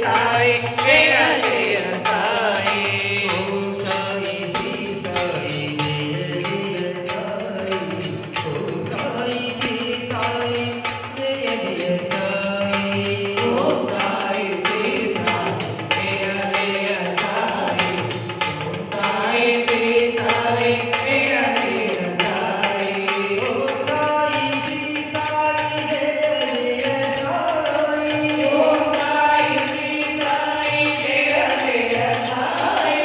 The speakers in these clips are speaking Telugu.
సాయి జయ జయ సాయి ఓం సాయి శ్రీ సాయి జయ జయ సాయి ఓం సాయి శ్రీ సాయి జయ జయ సాయి ఓం సాయి శ్రీ సాయి జయ జయ సాయి ఓం సాయి శ్రీ సాయి జయ జయ సాయి ఓం సాయి శ్రీ సాయి జయ జయ సాయి ఓం సాయి శ్రీ సాయి జయ జయ సాయి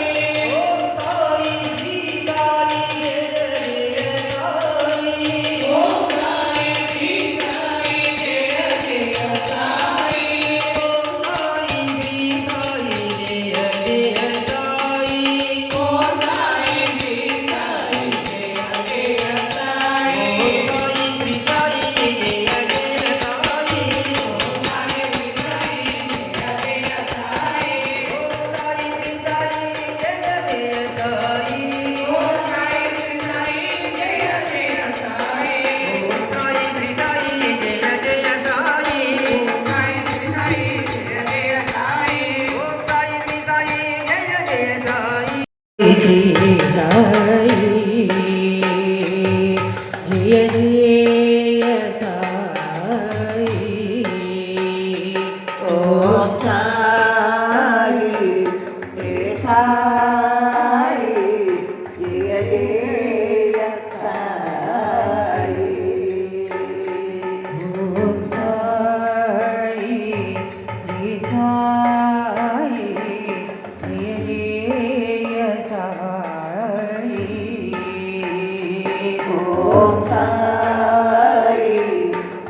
ఓం సాయి శ్రీ సాయి జయ జయ సాయి ఓం సాయి శ్రీ సాయి జయ జయ సాయి ఓం సాయి శ్రీ సాయి జయ జయ సాయి ఓం సాయి శ్రీ సాయి జయ జయ సాయి ఓం సాయి శ్రీ సాయి జయ జయ సాయి ఓం సాయి శ్రీ సాయి జయ జయ సాయి ఓం సాయి శ్రీ సాయి జయ జయ సాయి ఓం సాయి శ్రీ సాయి జయ జయ సాయి ఓం సాయి శ్రీ సాయి జయ జయ సాయి ఓం సాయి శ్రీ సాయి జయ జయ సాయి ఓం సాయి శ్రీ సాయి జయ జయ సాయి శ్రీ సాయి జయ జయ సాయి ఓం సాయి శ్రీ సాయి జయ జయ సాయి ఓం సాయి శ్రీ సాయి జయ జయ సాయి ఓం సాయి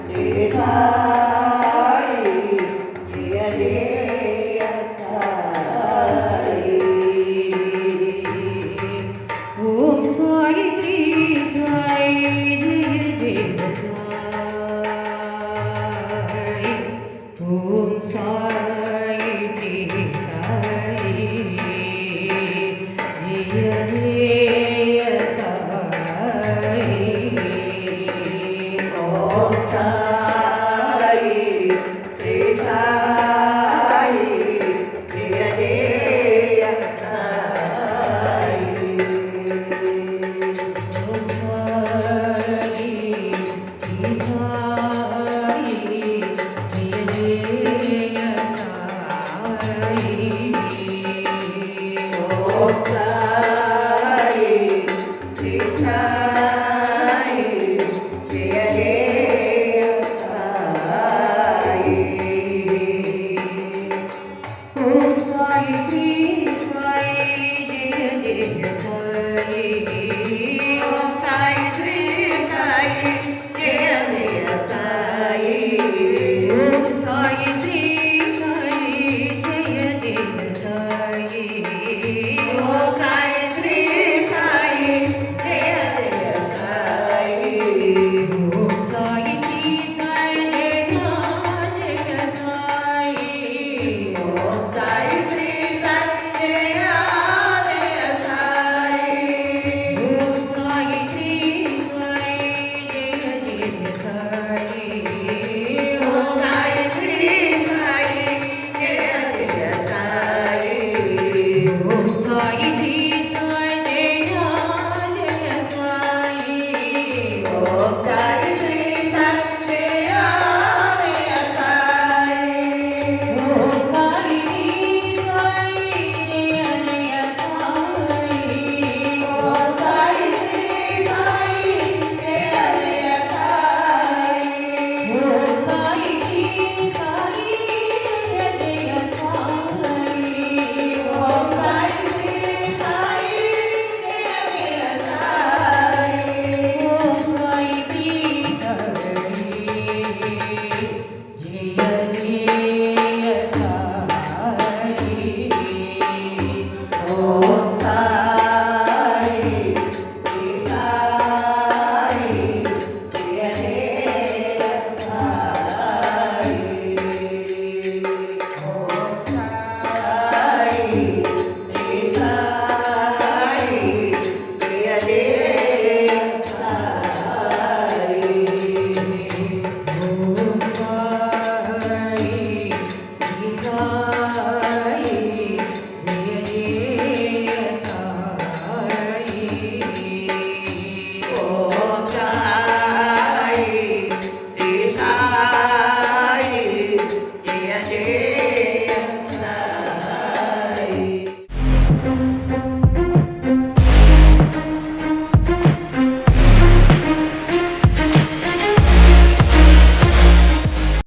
శ్రీ సాయి జయ జయ సాయి ఓం సాయి శ్రీ సాయి జయ జయ సాయి ఓం సాయి